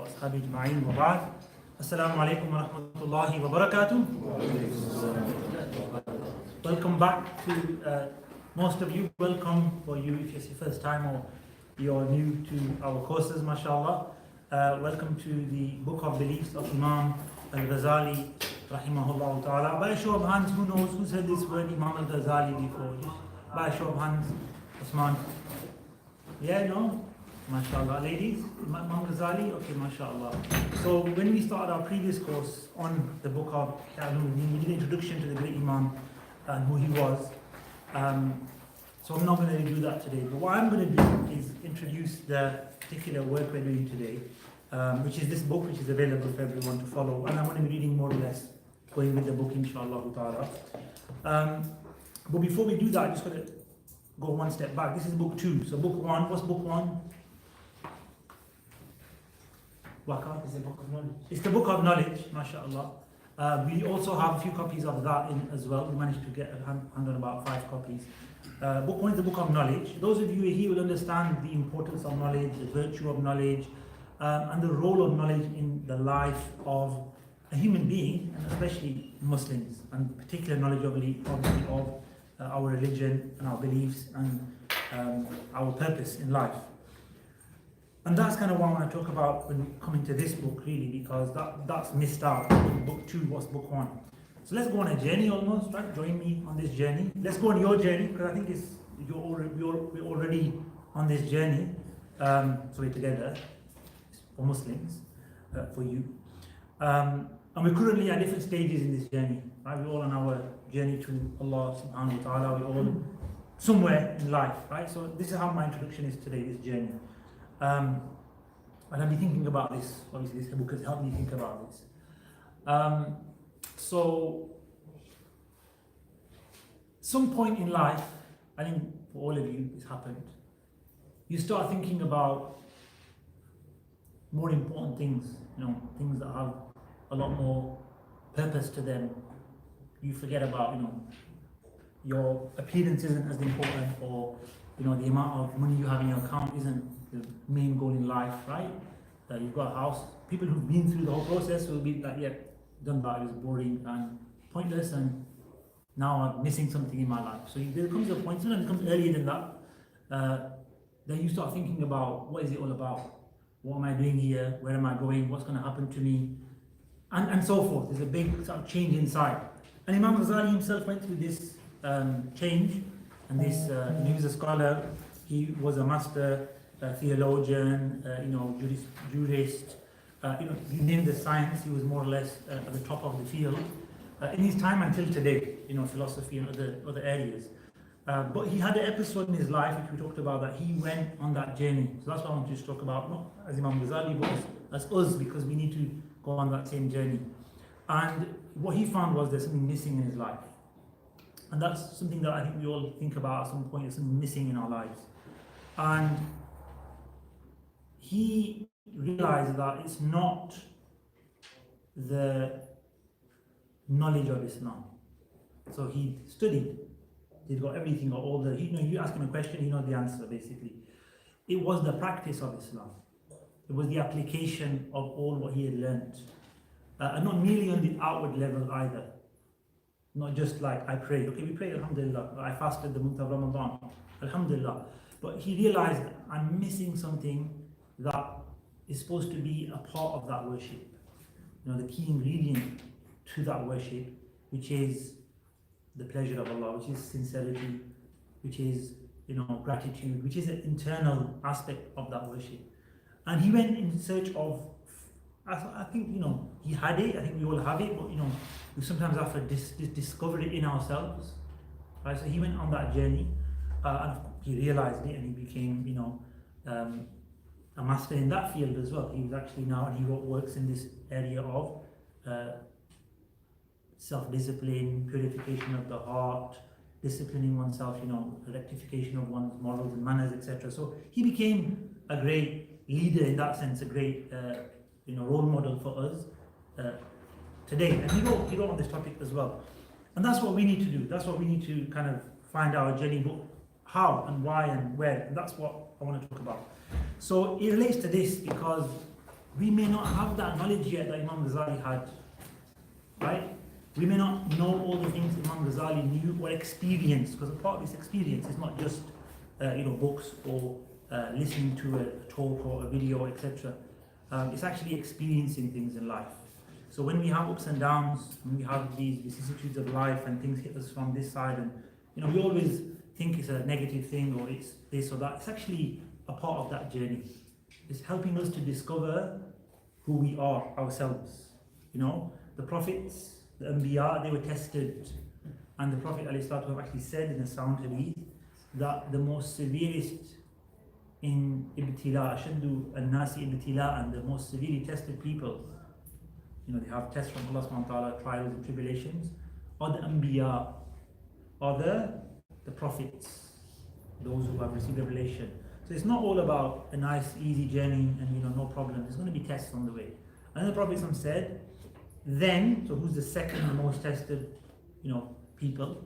وأصحابه أجمعين وبعد السلام عليكم ورحمة الله وبركاته. Welcome back to most of you. Welcome for you if it's your first time or you're new to our courses, mashallah. Welcome to the Book of Beliefs of Imam Al-Ghazali rahimahullah ta'ala. By a show of hands, who knows who's heard this word Imam Al-Ghazali before? Just by a show of hands, Osman. Yeah, no? MashaAllah. Ladies, Imam Al-Ghazali? Okay, MashaAllah. So when we started our previous course on the book of Ta'alum, we did an introduction to the great Imam and who he was. So I'm not going to do that today. But what I'm going to do is introduce the particular work we're doing today, which is this book, which is available for everyone to follow. And I'm going to be reading more or less, going with the book, inshallah ta'ala. But before we do that, I'm just going to go one step back. This is book 2. So book 1, what's book 1? Waka? It's the book of knowledge. It's the book of knowledge, mashallah. We also have a few copies of that in as well. We managed to get a hand on about 5 copies. Book 1 is the book of knowledge. Those of you here will understand the importance of knowledge, the virtue of knowledge, and the role of knowledge in the life of a human being, and especially Muslims, and particular knowledge of our religion and our beliefs and our purpose in life. And that's kind of what I want to talk about when coming to this book, really, because that's missed out in book 2, what's book 1. So let's go on a journey almost, right? Join me on this journey. Let's go on your journey, because I think we're already on this journey. So we're together, for Muslims, for you. And we're currently at different stages in this journey, right? We're all on our journey to Allah subhanahu wa ta'ala. We're all somewhere in life, right? So this is how my introduction is today, this journey. And I've been thinking about this. Obviously, this book has helped me think about this. So, some point in life, I think for all of you, it's happened. You start thinking about more important things, things that have a lot more purpose to them. You forget about, your appearance isn't as important, or the amount of money you have in your account isn't the main goal in life, right? You've got a house. People who've been through the whole process will be like, yeah, done that, it was boring and pointless, and now I'm missing something in my life. So there comes a point, sometimes it comes earlier than that, then you start thinking about, what is it all about? What am I doing here? Where am I going? What's going to happen to me? And so forth. There's a big sort of change inside. And Imam Ghazali himself went through this change, and this, he was a scholar, he was a master theologian, jurist, he named the science, he was more or less at the top of the field in his time until today, philosophy and other areas. But he had an episode in his life, which we talked about, that he went on that journey. So that's what I want to talk about, not as Imam Ghazali, but as us, because we need to go on that same journey. And what he found was there's something missing in his life. And that's something that I think we all think about at some point, there's something missing in our lives. And he realized that it's not the knowledge of Islam. So he studied, he's got everything, got all the, you ask him a question, he knows the answer basically. It was the practice of Islam. It was the application of all what he had learnt. And not merely on the outward level either. Not just like I prayed. Okay, we prayed, alhamdulillah. I fasted the month of Ramadan, alhamdulillah. But he realized I'm missing something that is supposed to be a part of that worship. The key ingredient to that worship, which is the pleasure of Allah, which is sincerity, which is gratitude, which is an internal aspect of that worship. And he went in search of, I think he had it. I think we all have it, but we sometimes have to discover it in ourselves. Right? So he went on that journey, and he realized it, and he became a master in that field as well. He was actually now, and he works in this area of self-discipline, purification of the heart, disciplining oneself, rectification of one's morals and manners, etc. So he became a great leader in that sense, a great role model for us today. And he wrote on this topic as well. And that's what we need to do. That's what we need to kind of find our journey, but how and why and where. And that's what I want to talk about. So it relates to this because we may not have that knowledge yet that Imam Ghazali had, right? We may not know all the things Imam Ghazali knew or experienced, because a part of this experience is not just books or listening to a talk or a video, etc. It's actually experiencing things in life. So when we have ups and downs, when we have these vicissitudes of life and things hit us from this side, and we always think it's a negative thing or it's this or that. It's actually a part of that journey. It's helping us to discover who we are ourselves. The prophets, the Anbiya, they were tested. And the Prophet ﷺ actually said in a sound hadith that the most severest in ibtila, ashaddu al-nasi ibtila, and the most severely tested people, they have tests from Allah subhanahu wa ta'ala, trials and tribulations, are the Anbiya, are the prophets, those who have received revelation. So it's not all about a nice easy journey and no problem. There's going to be tests on the way. And the Prophet said, then, so who's the second most tested people?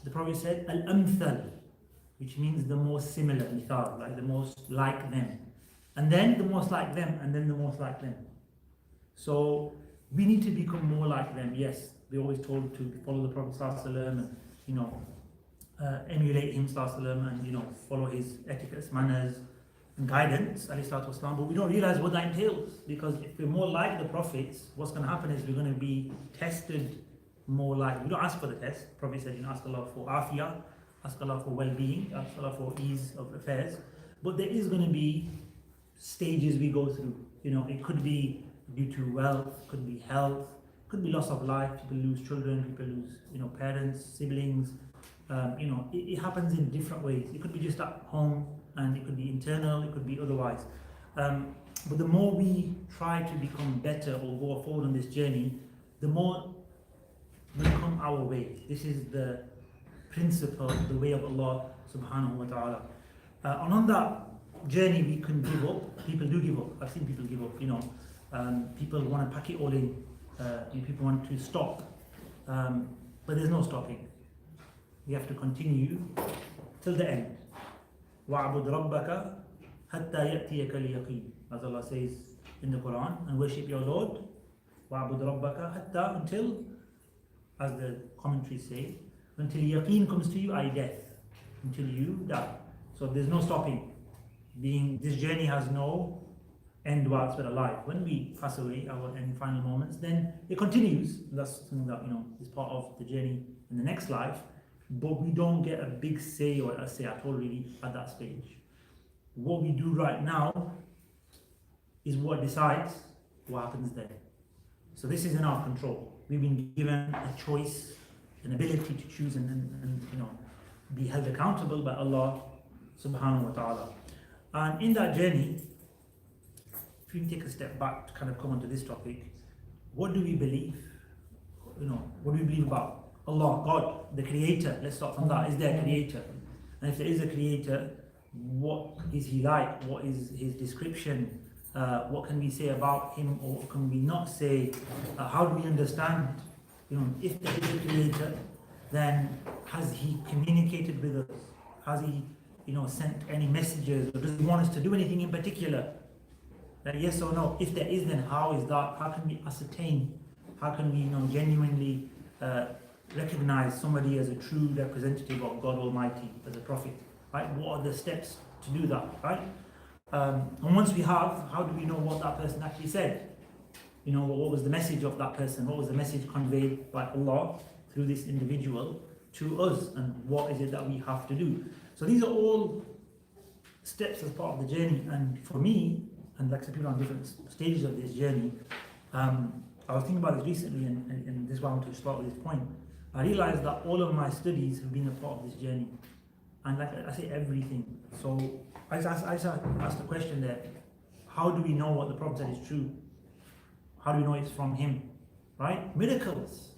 The Prophet said, al-amthal, which means the most similar, mithal, like the most like them. And then the most like them, and then the most like them. So we need to become more like them. Yes, we're always told to follow the Prophet ﷺ and emulate him ﷺ and follow his etiquettes, manners and guidance, ﷺ, but we don't realize what that entails, because if we're more like the prophets, what's going to happen is we're going to be tested more like, we don't ask for the test. The Prophet said, ask Allah for afiyah, ask Allah for well-being, ask Allah for ease of affairs, but there is going to be stages we go through. It could be due to wealth, could be health, could be loss of life, people lose children, people lose parents, siblings. It happens in different ways. It could be just at home, and it could be internal, it could be otherwise. But the more we try to become better or go forward on this journey, the more will come our way. This is the principle, the way of Allah subhanahu wa ta'ala. And on that journey we can give up. People do give up. I've seen people give up. People want to pack it all in. People want to stop. But there's no stopping. We have to continue till the end. وَعْبُدْ رَبَّكَ حَتَّى يَأْتِيَكَ الْيَقِينُ, as Allah says in the Quran, and worship your Lord. وَعْبُدْ رَبَّكَ حَتَّى, until, as the commentaries say, until yaqeen comes to you, i.e. death, until you die. So there's no stopping. This journey has no end whilst we're alive. When we pass away, our end final moments, then it continues. That's something that is part of the journey in the next life. But we don't get a big say or a say at all really at that stage. What we do right now is what decides what happens then. So this is in our control. We've been given a choice, an ability to choose and be held accountable by Allah subhanahu wa ta'ala. And in that journey, if we take a step back to kind of come onto this topic, what do we believe? What do we believe about Allah, God, the creator? Let's start from that. Is there a creator? And if there is a creator, what is he like? What is his description? What can we say about him, or can we not say? How do we understand? If there is a creator, then has he communicated with us? Has he, sent any messages, or does he want us to do anything in particular? Yes or no? If there is, then how is that? How can we ascertain? How can we, genuinely recognize somebody as a true representative of God Almighty, as a prophet? Right? What are the steps to do that? Right? And once we have, how do we know what that person actually said? What was the message of that person? What was the message conveyed by Allah through this individual to us? And what is it that we have to do? So these are all steps as part of the journey. And for me, and like some people on different stages of this journey, I was thinking about this recently, and this is why I want to start with this point. I realized that all of my studies have been a part of this journey. And like I say, everything. So I asked the question there, how do we know what the Prophet said is true? How do we know it's from him? Right? Miracles.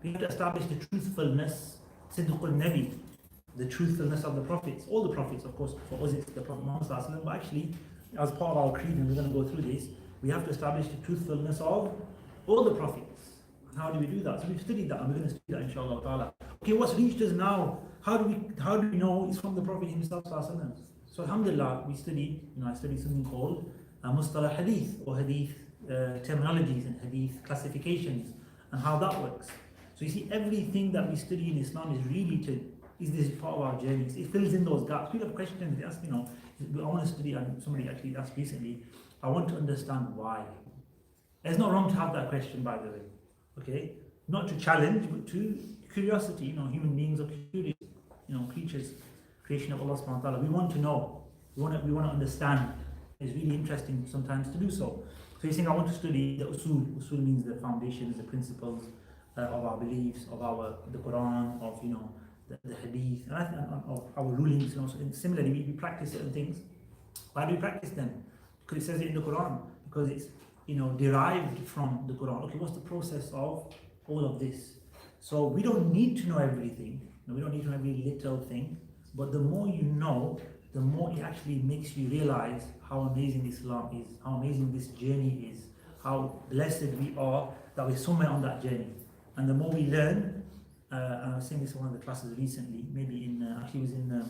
We have to establish the truthfulness, Sidqul Nabi, the truthfulness of the prophets. All the prophets, of course, for us it's the Prophet Muhammad Sallallahu Alaihi Wasallam, but actually, as part of our creed, and we're going to go through this, we have to establish the truthfulness of all the prophets. And how do we do that? So we've studied that, and we're going to study that inshallah ta'ala. Okay, what's reached us now? How do we know it's from the Prophet himself? So alhamdulillah, we studied, I studied something called mustalah hadith or hadith terminologies and hadith classifications and how that works. So you see, everything that we study in Islam is really is this part of our journey. It fills in those gaps. People have questions, they ask, I want to study, and somebody actually asked recently, I want to understand why. It's not wrong to have that question, by the way. Okay? Not to challenge, but to curiosity. Human beings are curious, creatures, creation of Allah subhanahu wa ta'ala. We want to know. We want to understand. It's really interesting sometimes to do so. So you're saying, I want to study the usul. Usul means the foundations, the principles of our beliefs, of the Quran, of the hadith, and of our rulings. And similarly, we practice certain things. Why do we practice them? Because it says it in the Quran. Because it's derived from the Quran. Okay, what's the process of all of this? So we don't need to know everything. We don't need to know every little thing. But the more you know, the more it actually makes you realize how amazing Islam is, how amazing this journey is, how blessed we are that we're somewhere on that journey. And the more we learn, and I was saying this in one of the classes recently, maybe actually it was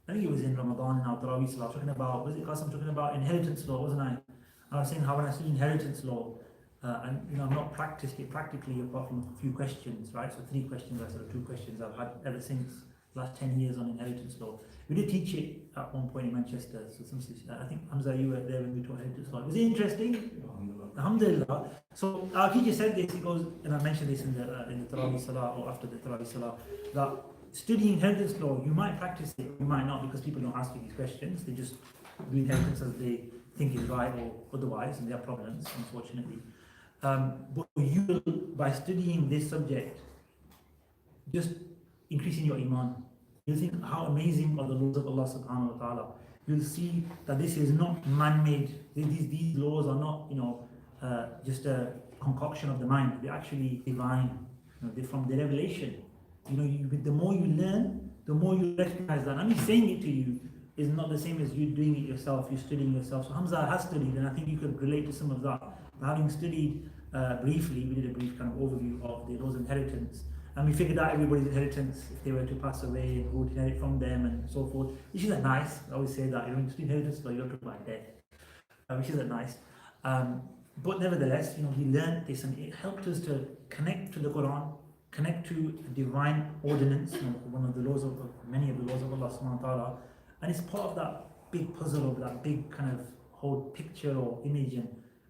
I think it was in Ramadan in our Tarawih Salah, talking about, was it class I'm talking about inheritance law, wasn't I? I was saying how when I study inheritance law, and I've not practiced it practically apart from a few questions, right? So 3 questions, I said 2 questions I've had ever since the last 10 years on inheritance law. We did teach it at one point in Manchester, so I think Hamza, you were there when we taught inheritance law. Was it interesting? Alhamdulillah. So our teacher said this, he goes, and I mentioned this in the Tarawih Salah or after the Tarawih Salah, that studying inheritance law, you might practice it, you might not, because people don't ask you these questions, they just do inheritance as they think is right or otherwise, and they have problems, unfortunately. But you will, by studying this subject, just increasing your iman. You'll think how amazing are the laws of Allah subhanahu wa ta'ala. You'll see that this is not man-made. These laws are not, just a concoction of the mind. They're actually divine. They're from the revelation. The more you learn, the more you recognize that. I mean, saying it to you is not the same as you doing it yourself, you studying yourself. So Hamza has studied, and I think you could relate to some of that. Having studied briefly, we did a brief kind of overview of the laws of inheritance, and we figured out everybody's inheritance if they were to pass away and who would inherit from them and so forth, which isn't nice. I always say that, when you study inheritance, but you don't talk about death, which isn't nice. But nevertheless, we learned this, and it helped us to connect to the Quran, connect to divine ordinance, one of the laws of many of the laws of Allah subhanahu wa ta'ala, and it's part of that big puzzle, of that big kind of whole picture or image, and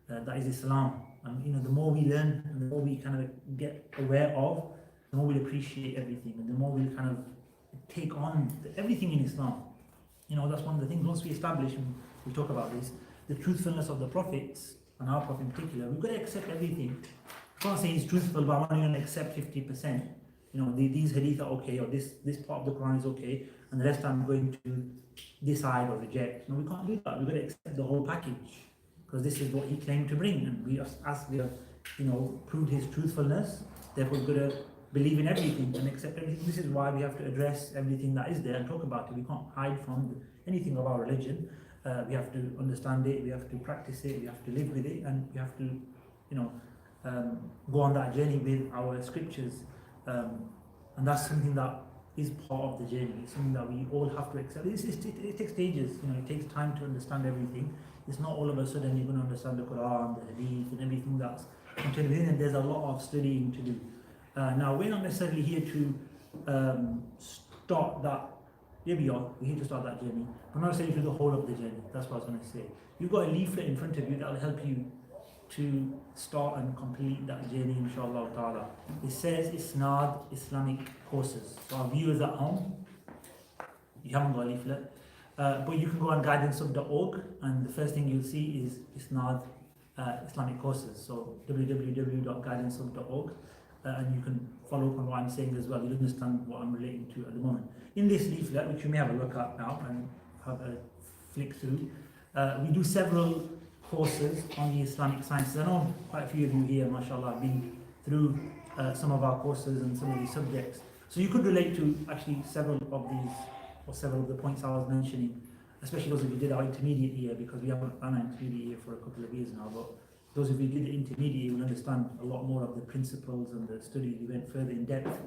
that is Islam. And the more we learn and the more we kind of get aware of, the more we appreciate everything, and the more we kind of take on everything in Islam. That's one of the things. Once we establish, and we talk about this, the truthfulness of the prophets, and our prophet in particular, we've got to accept everything. I can't say he's truthful, but I'm only going to accept 50%. These hadith are okay, or this part of the Quran is okay, and the rest I'm going to decide or reject. No, we can't do that. We've got to accept the whole package, because this is what he claimed to bring, and we have proved his truthfulness. Therefore, we've got to believe in everything and accept everything. This is why we have to address everything that is there and talk about it. We can't hide from anything of our religion. We have to understand it, we have to practice it, we have to live with it, and we have to, go on that journey with our scriptures. And that's something that is part of the journey. It's something that we all have to accept. It takes stages, it takes time to understand everything. It's not all of a sudden you're going to understand the Quran, the Hadith, and everything that's contained within it. There's a lot of studying to do. Now, we're not necessarily here to start that. Here we are, we're here to start that journey. I'm not saying through the whole of the journey. That's what I was going to say. You've got a leaflet in front of you that will help you to start and complete that journey, inshallah ta'ala. It says Isnad Islamic courses. So our viewers at home, you haven't got a leaflet, but you can go on guidancehub.org, and the first thing you'll see is Isnad Islamic courses. So www.guidancehub.org, and you can follow up on what I'm saying as well. You'll understand what I'm relating to at the moment. In this leaflet, which you may have a look at now and have a flick through, we do several courses on the Islamic sciences. I know quite a few of you here, mashallah, have been through some of our courses and some of these subjects. So you could relate to actually several of these, or several of the points I was mentioning, especially those of you who did our intermediate year, because we haven't done an intermediate year for a couple of years now. But those of you who did the intermediate year will understand a lot more of the principles and the study. We went further in depth,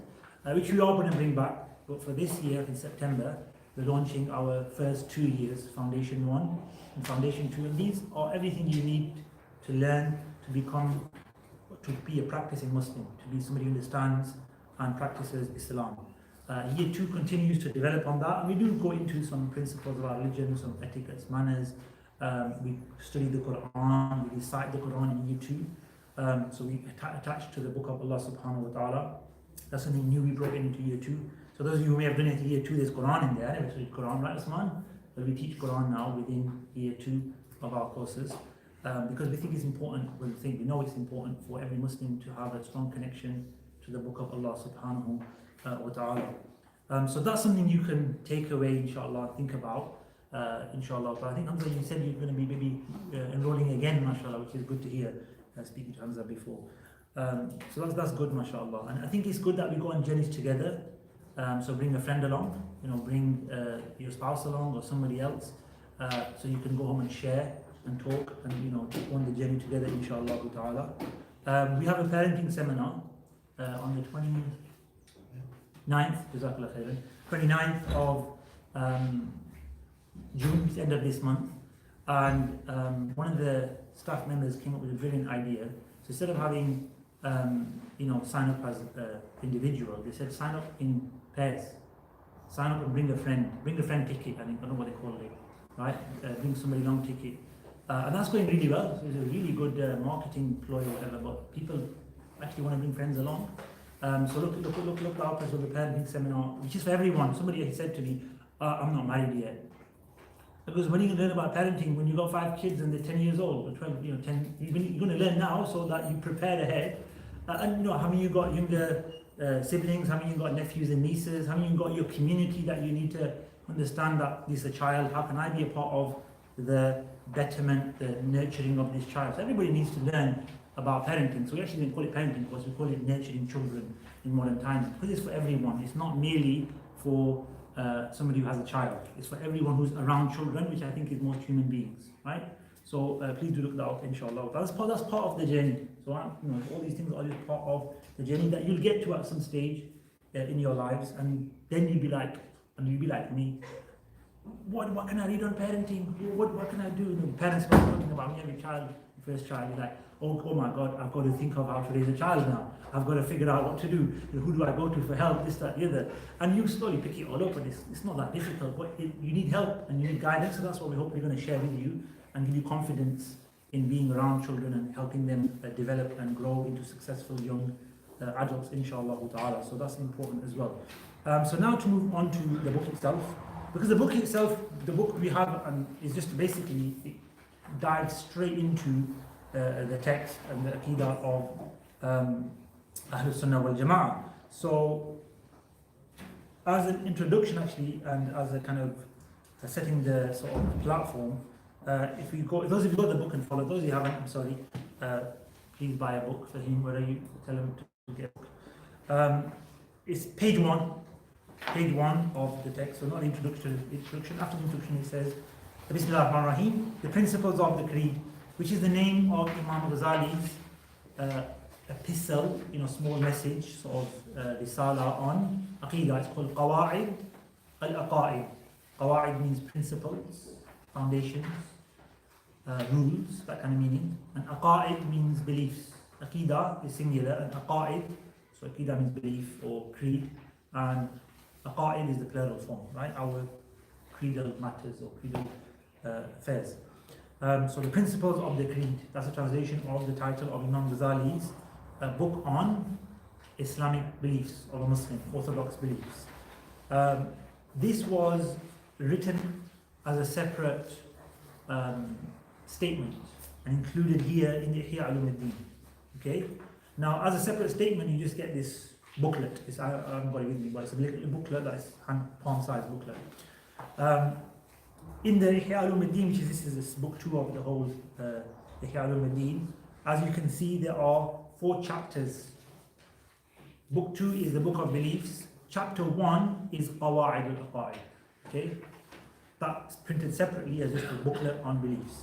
which we are going to bring back. But for this year, in September, we're launching our first 2 years, Foundation 1 and Foundation 2. And these are everything you need to learn to become, to be a practicing Muslim, to be somebody who understands and practices Islam. Year 2 continues to develop on that, and we do go into some principles of our religion, some etiquettes, manners. We study the Quran, we recite the Quran in year 2. So we attach to the book of Allah subhanahu wa ta'ala. That's something new we brought into year 2. So those of you who may have done it in year 2, there's Quran in there. We studied Quran, right, Usman? But we teach Quran now within year 2 of our courses. Because we think it's important, we know it's important for every Muslim to have a strong connection to the book of Allah subhanahu wa ta'ala. So that's something you can take away, inshallah, think about, inshallah. But I think, Hamza, you said you're going to be maybe enrolling again, mashallah, which is good to hear, speaking to Hamza before. So that's good, mashallah. And I think it's good that we go on journeys together. So bring a friend along, bring your spouse along or somebody else, so you can go home and share and talk and go on the journey together, inshallah ta'ala. We have a parenting seminar on the 29th, Jazakallah khairan, 29th of June, it's the end of this month. And one of the staff members came up with a brilliant idea. So instead of having sign up as individual, they said sign up in pairs. Sign up and bring a friend ticket, I don't know what they call it, right? Bring somebody along ticket. And that's going really well. So it's a really good marketing ploy or whatever, but people actually want to bring friends along. So look out for the parenting seminar, which is for everyone. Somebody said to me, I'm not married yet. Because when you learn about parenting, when you've got 5 kids and they're 10 years old, or 12, 10, you're going to learn now so that you prepare ahead. And how many you got younger siblings, how many you got nephews and nieces, how many you got your community that you need to understand that this is a child, how can I be a part of the betterment, the nurturing of this child. So everybody needs to learn about parenting. So we actually didn't call it parenting course, we call it nurturing children in modern times. Because it's for everyone, it's not merely for somebody who has a child. It's for everyone who's around children, which I think is most human beings, right? So please do look that up, inshallah. That's part of the journey. So all these things are just part of the journey that you'll get to at some stage in your lives, and then you'll be like me. What can I read on parenting? What can I do? Parents are talking about when you have a child, first child, you're like, oh my God, I've got to think of how to raise a child now. I've got to figure out what to do. Who do I go to for help? This, that, the other. And you slowly pick it all up, and it's not that difficult. But you need help and you need guidance. So that's what we hope we're going to share with you and give you confidence in being around children and helping them develop and grow into successful young adults, inshallah ta'ala. So that's important as well. So now to move on to the book itself. Because the book we have is just basically, it dives straight into the text and the Aqidah of Ahlul Sunnah wal Jama'ah. So, as an introduction actually, and as a kind of setting the sort of platform, if those of you got the book and follow, those of you haven't, I'm sorry, please buy a book for him, whether you tell him to get a book. It's page one of the text, so not introduction. After the introduction it says, Bismillah ar-Rahman ar-Rahim, the principles of the creed, which is the name of Imam Al-Ghazali's epistle, small message, sort of risala on Aqidah. It's called Qawa'id, al-Aqa'id. Qawa'id means principles, foundations, rules, that kind of meaning. And Aqa'id means beliefs. Aqidah is singular, and Aqa'id, so Aqidah means belief or creed, and Aqa'id is the plural form, right? Our creedal matters or creedal affairs. So the principles of the creed, that's a translation of the title of Imam Ghazali's book on Islamic beliefs of a Muslim, orthodox beliefs. This was written as a separate statement and included here in the Ihya Ulumuddin. Okay? Now, as a separate statement, you just get this booklet. I haven't got it with me, but it's a little booklet that's palm-sized booklet. In the Ihya Ulumuddin, which is book 2 of the whole Ihya Ulumuddin, as you can see, there are 4 chapters. Book 2 is the book of beliefs. Chapter 1 is Qawa'id al-Aqa'id. Okay? That's printed separately as just a booklet on beliefs.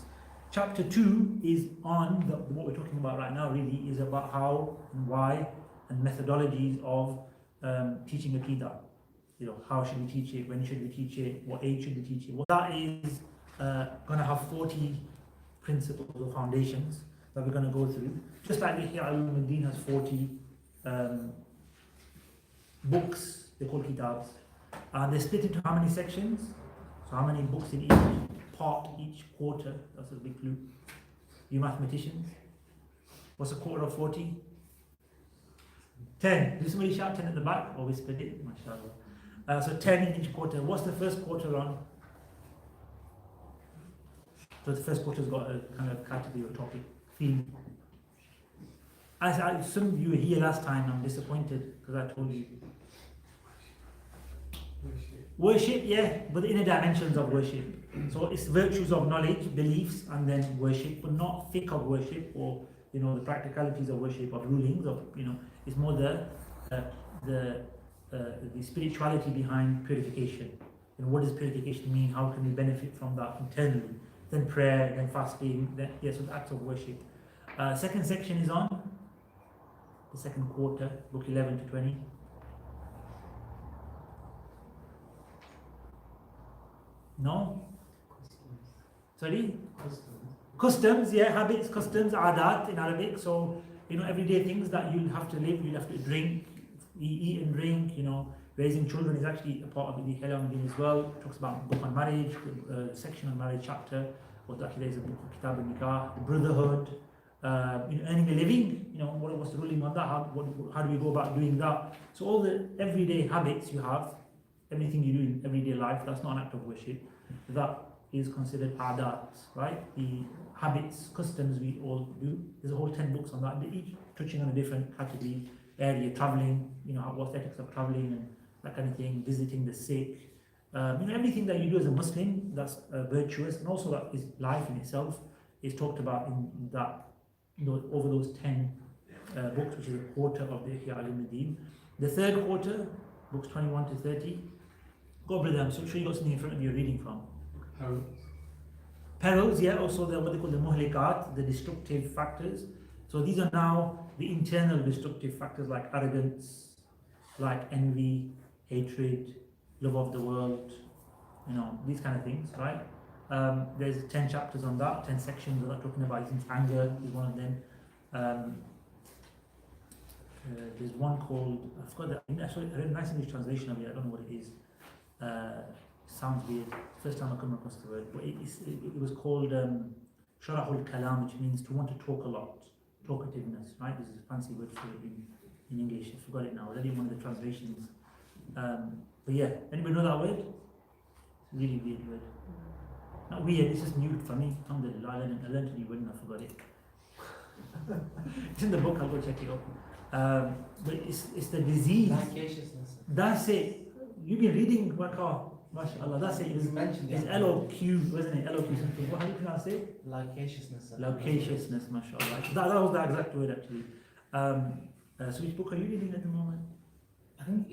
Chapter 2 is on what we're talking about right now, really, is about how and why and methodologies of teaching Aqidah. how should we teach it, when should we teach it, what age should we teach it. That is going to have 40 principles or foundations that we're going to go through. Just like Ihya al-Ulum has 40 books, they're called kitabs. They're split into how many sections? So how many books in each part, each quarter? That's a big clue. You mathematicians? What's a quarter of 40? 10. Did somebody shout 10 at the back? Or whispered it? MashaAllah. So 10 in each quarter. What's the first quarter on? So the first quarter's got a kind of category or topic, theme. As some of you were here last time, I'm disappointed because I told you. Worship, yeah, but the inner dimensions of worship. So it's virtues of knowledge, beliefs, and then worship, but not fiqh of worship or the practicalities of worship, of rulings, of it's more the spirituality behind purification. What does purification mean? How can we benefit from that internally? Then prayer, then fasting, then so the acts of worship. Second section is on the second quarter, book 11 to 20. No? Sorry? Customs, yeah, habits, customs, adat in Arabic. So, everyday things that you'll have to live, you'll have to drink, eat and drink, raising children is actually a part of the Halaam as well. It talks about book on marriage, section on marriage chapter, or actually there's a book of Kitab al-Nikah, brotherhood, earning a living, what's the ruling on that, how do we go about doing that. So all the everyday habits you have, everything you do in everyday life, that's not an act of worship. That is considered adat, right? The habits, customs we all do. There's a whole 10 books on that, each touching on a different category, area, traveling, what's the ethics of traveling and that kind of thing, visiting the sick. Everything that you do as a Muslim that's virtuous, and also that is life in itself, is talked about in that, over those 10 books, which is a quarter of the Ihya al-Ulum. The third quarter, books 21 to 30. Go, brother, I'm sure you got something in front of you you're reading from. Perils, yeah, also what they call the muhlikat, the destructive factors. So these are now the internal destructive factors like arrogance, like envy, hatred, love of the world, these kind of things, right? There's 10 chapters on that, 10 sections that are talking about it. Anger is one of them. There's one called, I forgot that, I read a nice English translation of it, I don't know what it is. Sounds weird, first time I come across the word, but it was called Sharahul Kalam, which means to want to talk a lot, talkativeness, right? There's a fancy word for it in English, I forgot it now, I read it in one of the translations. But yeah, anybody know that word? It's a really weird word. Not weird, it's just new for me. Alhamdulillah, I learned a new word and I forgot it. It's in the book, I'll go check it out. But it's the disease. That's it. You've been reading Waqar, mashallah, that's it. It's LOQ, wasn't it? LOQ something. How do you pronounce it? Loquaciousness. Loquaciousness, mashallah. That was the exact word actually. So which book are you reading at the moment? I think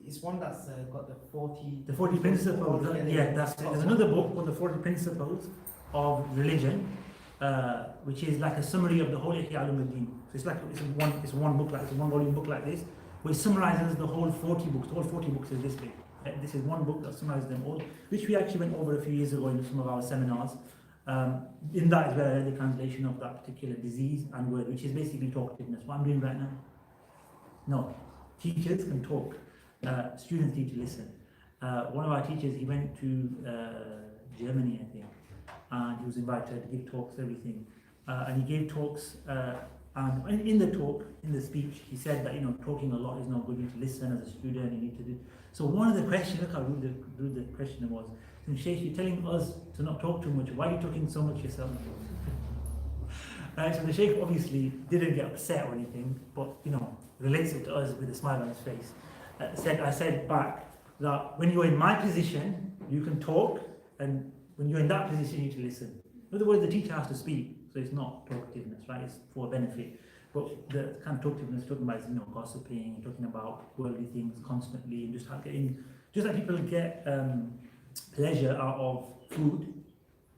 it's one that's got the 40... The 40 Principles, yeah, that's it. There's another book called the 40 Principles of Religion, which is like a summary of the whole Ihya al-Ulum. So it's one book, it's a one volume book like this, which summarizes the whole 40 books. The whole 40 books is this big. This is one book that summarizes them all, which we actually went over a few years ago in some of our seminars. In that is where I read the translation of that particular disease and word, which is basically talkativeness. What I'm doing right now? No. Teachers can talk. Students need to listen. One of our teachers, he went to Germany, I think, and he was invited to give talks, everything. And he gave talks, and in the talk, in the speech, he said that talking a lot is not good. You need to listen as a student. You need to do. So one of the questions, look how rude the question was. Shaykh, you're telling us to not talk too much. Why are you talking so much yourself? So the Shaykh obviously didn't get upset or anything, but relates it to us with a smile on his face. I said back that when you're in my position, you can talk, and when you're in that position, you need to listen. In other words, the teacher has to speak, so it's not talkativeness, right? It's for benefit. But the kind of talkativeness talking about is gossiping, talking about worldly things constantly, and just like people get pleasure out of food.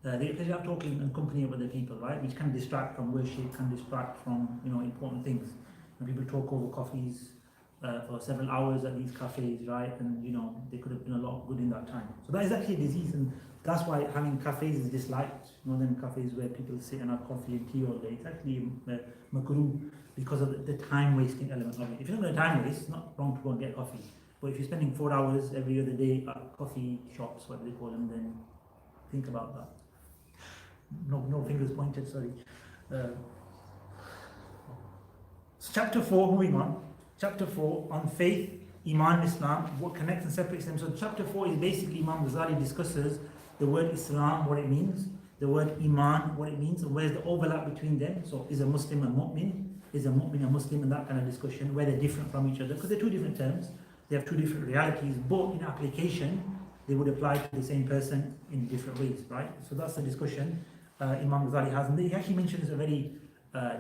They get pleasure out of talking and company of other people, right? Which can distract from worship, can distract from important things. When people talk over coffees, for several hours at these cafes, right? And they could have done a lot of good in that time. So that is actually a disease, and that's why having cafes is disliked. Than cafes where people sit and have coffee and tea all day. It's actually makruh because of the time wasting element of it. If you're not going to time waste, it's not wrong to go and get coffee. But if you're spending 4 hours every other day at coffee shops, whatever they call them, then think about that. No fingers pointed, sorry. So chapter 4, moving on. Chapter 4 on faith, Iman, Islam, what connects and separates them. So chapter 4 is basically Imam Ghazali discusses the word Islam, what it means, the word Iman, what it means, and where's the overlap between them. So is a Muslim a mu'min? Is a mu'min a Muslim? And that kind of discussion, where they're different from each other, because they're two different terms, they have two different realities, but in application, they would apply to the same person in different ways, right? So that's the discussion Imam Ghazali has, and he actually mentions a very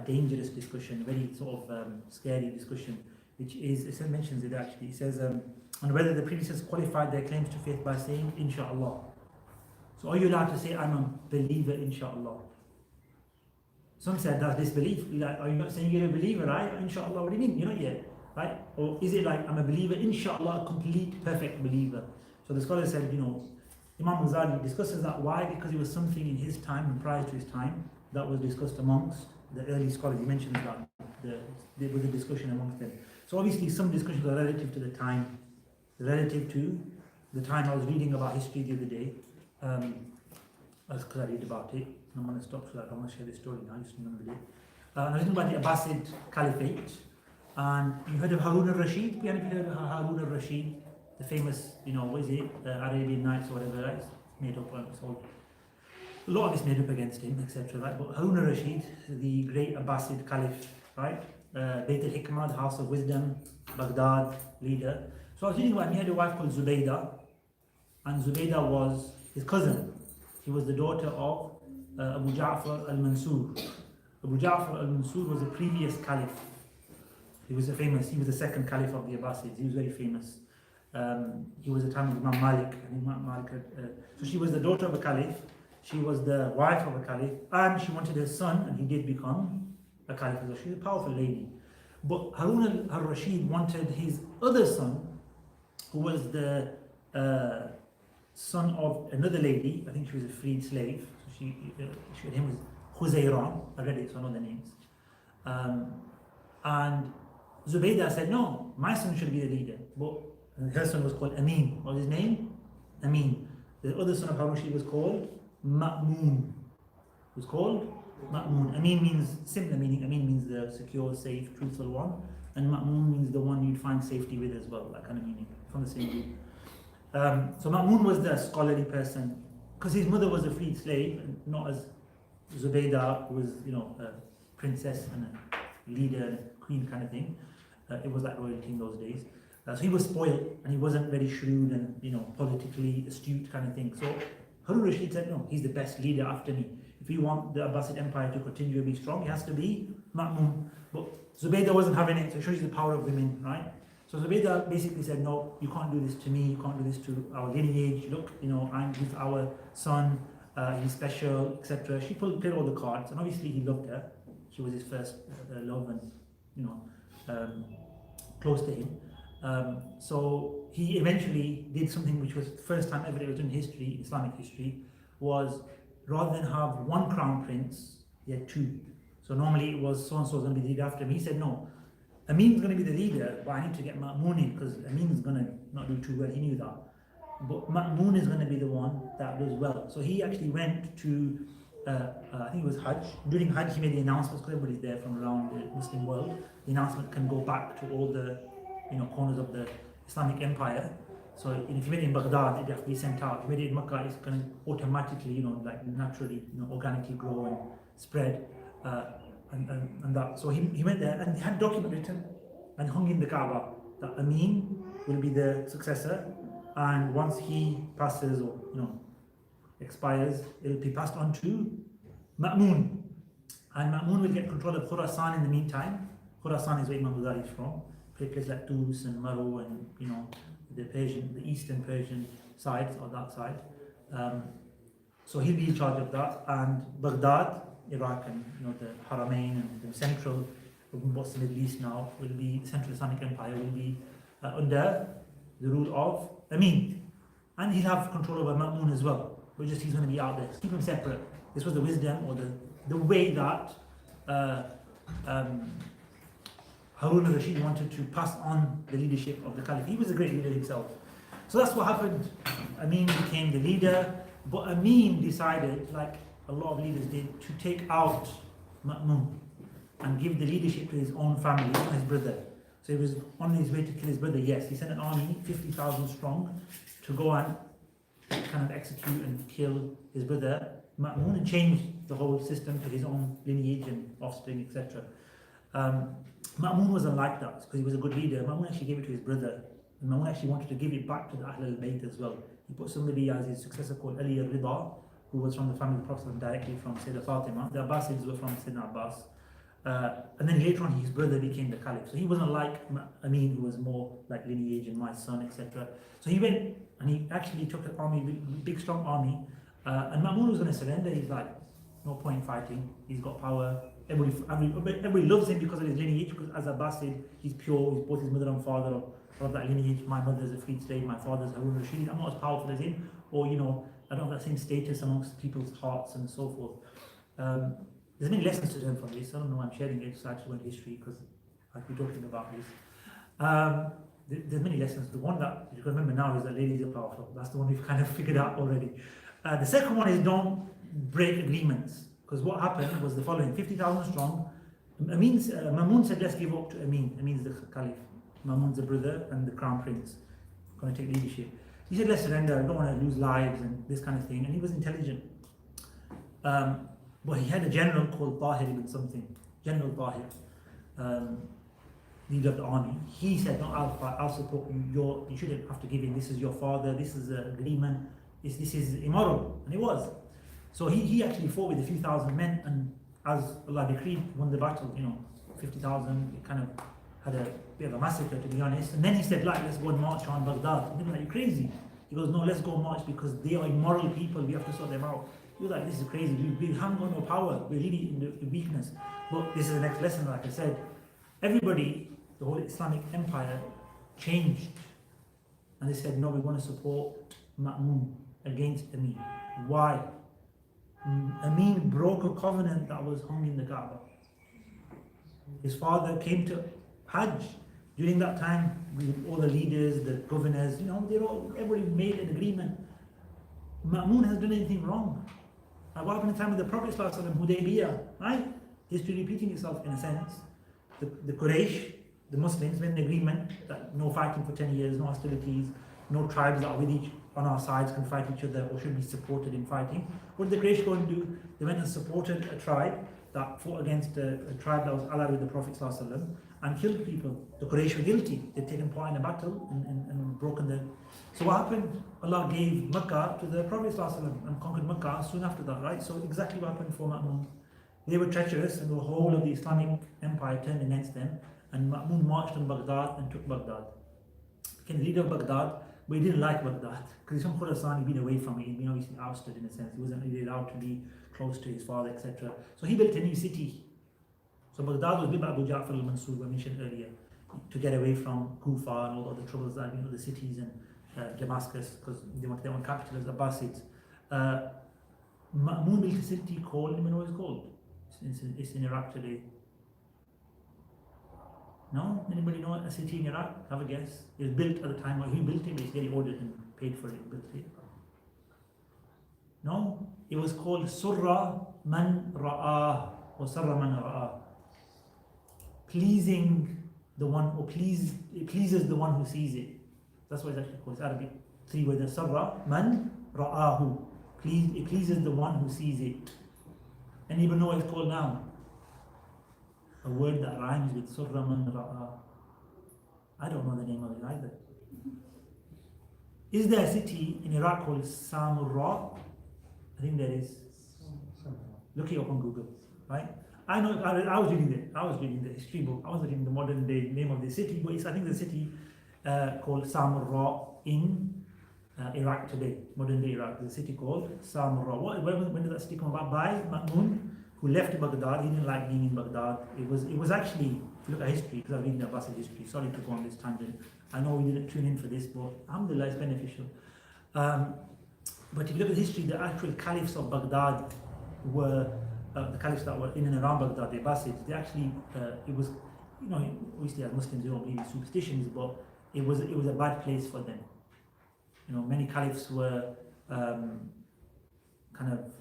dangerous discussion, very sort of scary discussion, which is, it mentions it actually, it says, on whether the predecessors qualified their claims to faith by saying, Insha'Allah. So are you allowed to say, I'm a believer, Insha'Allah? Some said that's disbelief. Like, are you not saying you're a believer, right? Insha'Allah, what do you mean? You're not yet, right? Or is it like, I'm a believer, Insha'Allah, a complete, perfect believer? So the scholar said, Imam Ghazali discusses that. Why? Because it was something in his time and prior to his time that was discussed amongst the early scholars. He mentions that there was a discussion amongst them. So obviously some discussions are relative to the time. Relative to the time. I was reading about history the other day. Because I read about it. I'm going to stop so that I want to share this story now. I just remembered it. I was reading about the Abbasid Caliphate. And you heard of Harun al-Rashid? You heard of Harun al-Rashid? The famous, what is it? Arabian Nights or whatever, right? It's made up on a lot of it's made up against him, etc. Right? But Harun al-Rashid, the great Abbasid Caliph, right? Bayt al-Hikmah, the House of Wisdom, Baghdad leader. So I was reading about him. He had a wife called Zubaydah, and Zubaydah was his cousin. She was the daughter of Abu Ja'far al-Mansur. Abu Ja'far al-Mansur was a previous caliph. He was the second caliph of the Abbasids. He was very famous. He was the time of Imam Malik. So she was the daughter of a caliph. She was the wife of a caliph, and she wanted her son, and he did become a caliph. So she's a powerful lady. But Harun al-Rashid wanted his other son, who was the son of another lady. I think she was a freed slave. So her name was Khuzayran. I read it, so I know the names. And Zubaydah said, no, my son should be the leader. But her son was called Amin. What was his name? Amin. The other son of Harun al-Rashid was called Ma'mun. Was called Ma'mun. Amin means similar meaning. Amin means the secure, safe, truthful one. And Ma'mun means the one you'd find safety with as well. That kind of meaning. From the same group. So Ma'mun was the scholarly person, because his mother was a freed slave, and not as Zubaydah, who was, a princess and a leader and a queen kind of thing. It was like royalty in those days. So he was spoiled, and he wasn't very shrewd and politically astute kind of thing. So Harun al-Rashid said, no, he's the best leader after me. If we want the Abbasid Empire to continue to be strong, he has to be Ma'mun. But Zubaydah wasn't having it, so it shows you the power of women, right? So Zubaydah basically said, no, you can't do this to me, you can't do this to our lineage. Look, he's our son, he's special, etc. She played all the cards, and obviously he loved her. She was his first love, and close to him. So he eventually did something which was the first time ever it was done in history, Islamic history, was rather than have one crown prince, he had two. So normally it was so-and-so is going to be the leader after him. He said, no, Amin's going to be the leader, but I need to get Ma'mun in, because Amin's going to not do too well, he knew that. But Ma'mun is going to be the one that does well. So he actually went to, I think it was Hajj. During Hajj he made the announcement, because everybody's there from around the Muslim world. The announcement can go back to all the corners of the Islamic Empire. So if you made it in Baghdad, it has to be sent out. If you made it in Makkah, it's going to automatically, naturally, organically grow and spread. And that. So he went there, and he had a document written and hung in the Kaaba that Amin will be the successor, and once he passes or expires, it will be passed on to Ma'mun, and Ma'mun will get control of Khurasan in the meantime. Khurasan is where Imam Ghazali is from, places like Tus and Maro and the Eastern Persian sides, or that side. So he'll be in charge of that, and Baghdad, Iraq, and the Haramain and the central what's the Middle East now, will be, the Central Islamic Empire will be under the rule of Amin. And he'll have control over Ma'mun as well, but just he's going to be out there. Keep him separate. This was the wisdom, or the way that Harun al-Rashid wanted to pass on the leadership of the Caliph. He was a great leader himself. So that's what happened. Amin became the leader, but Amin decided, like a lot of leaders did, to take out Ma'mun and give the leadership to his own family, his brother. So he was on his way to kill his brother, yes. He sent an army, 50,000 strong, to go and kind of execute and kill his brother Ma'mun and change the whole system to his own lineage and offspring, etc. Ma'mun wasn't like that because he was a good leader. Ma'mun actually gave it to his brother. And Ma'mun actually wanted to give it back to the Ahl al-Bayt as well. He put somebody as his successor called Ali al-Rida, who was from the family of the Prophet directly from Sayyidah Fatima. The Abbasids were from Sayyidina Abbas. And then later on his brother became the Caliph. So he wasn't like Amin, who was more like lineage and my son, etc. So he went and he actually took an army, big strong army, and Ma'mun was going to surrender. He's like, no point fighting, he's got power, everybody loves him because of his lineage, because as Abbasid, he's pure, he's both his mother and father of that lineage. My mother's a freed slave, my father's Harun al-Rashid. I'm not as powerful as him, or I don't have that same status amongst people's hearts and so forth. There's many lessons to learn from this. I don't know why I'm sharing it, so I actually went history because I've been talking about this. There's many lessons. The one that you can remember now is that ladies are powerful. That's the one we've kind of figured out already. The second one is don't break agreements, because what happened was the following: 50,000 strong. Ma'mun said, let's give up to Amin. Amin's the Caliph. Ma'mun's the brother and the crown prince, going to take leadership. He said, let's surrender. I don't want to lose lives and this kind of thing. And he was intelligent. But he had a general called Tahir ibn something, General Tahir, leader of the army. He said, no, I'll support you. You shouldn't have to give in. This is your father. This is an agreement. This is immoral. And it was. So he actually fought with a few thousand men, and as Allah decreed, won the battle. 50,000. It kind of had a bit of a massacre, to be honest. And then he said, like, let's go and march on Baghdad. And they were like, you're crazy. He goes, no, let's go march because they are immoral people. We have to sort them out. You're like, this is crazy. We haven't got no power. We're really in the weakness. But this is the next lesson, like I said. Everybody, the whole Islamic empire, changed. And they said, no, we want to support Ma'mun against Amin. Why? Amin broke a covenant that was hung in the Kaaba. His father came to Hajj. During that time, with all the leaders, the governors, everybody made an agreement. Ma'mun has done anything wrong. What happened in the time of the Prophet Hudaybiyah, right? History repeating itself in a sense. The Quraysh, the Muslims, made an agreement that no fighting for 10 years, no hostilities, no tribes that are with each on our sides can fight each other or should be supported in fighting. What did the Quraysh go and do? They went and supported a tribe that fought against a tribe that was allied with the Prophet and killed people. The Quraysh were guilty. They'd taken part in a battle and broken the... So what happened? Allah gave Makkah to the Prophet and conquered Makkah soon after that, right? So exactly what happened for Ma'mun. They were treacherous and the whole of the Islamic empire turned against them, and Ma'mun marched on Baghdad and took Baghdad. Became the leader of Baghdad, but he didn't like Baghdad because he's from Khorasan. He'd been away from it. He'd been obviously ousted in a sense. He wasn't really allowed to be close to his father, etc. So he built a new city. So Baghdad was built by Abu Ja'far al-Mansur, I mentioned earlier, to get away from Kufa and all the other troubles that the cities and Damascus, because they want their own capital as Abbasids. Ma'mun built a city called, anyone know what it's called? It's in Iraq today. No? Anybody know a city in Iraq? Have a guess. It was built at the time, he built it, but he ordered and paid for it, built it. No? It was called Surra Man Ra'ah, or Sarra Man Ra'ah. Pleasing the one, or it pleases the one who sees it. That's what it's actually called. It's Arabic. 3 words. Sarra Man Ra'ahu. It pleases the one who sees it. Anybody know what it's called now? A word that rhymes with Surra Man Ra'ah. I don't know the name of it either. Is there a city in Iraq called Samurra? I think there is. Look it up on Google, right? I know. I was reading the history book. I was reading the modern day name of the city, but I think the city called Samurra in Iraq today, modern day Iraq. There's a city called Samurra. When did that city come about? By Ma'mun. who left Baghdad. He didn't like being in Baghdad. It was actually, if you look at history, because I've read the Abbasid history, sorry to go on this tangent. I know we didn't tune in for this, but alhamdulillah, it's beneficial. But if you look at history, the actual caliphs of Baghdad were, the caliphs that were in and around Baghdad, the Abbasids, they actually, it was, obviously as Muslims they don't believe in superstitions, but it was a bad place for them. Many caliphs were kind of,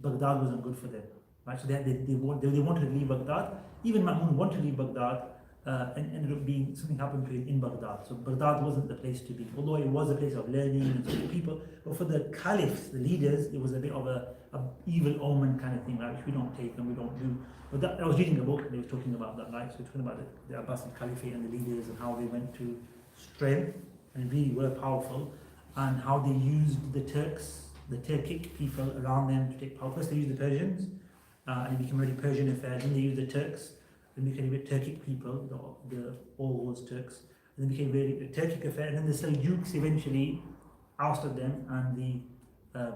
Baghdad wasn't good for them, right? So they wanted to leave Baghdad. Even Ma'mun wanted to leave Baghdad, and ended up being, something happened to him in Baghdad. So Baghdad wasn't the place to be, although it was a place of learning and so people. But for the caliphs, the leaders, it was a bit of a evil omen kind of thing, right? Which we don't take and we don't do. But I was reading a book and they were talking about that, right? So talking about the Abbasid Caliphate and the leaders and how they went to strength and really were powerful, and how they used the Turkic people around them to take power. First they used the Persians, and it became a very Persian affair. Then they used the Turks, then became a bit Turkic people, all those Turks. And then became very a Turkic affair. And then the Seljuks eventually ousted them, and the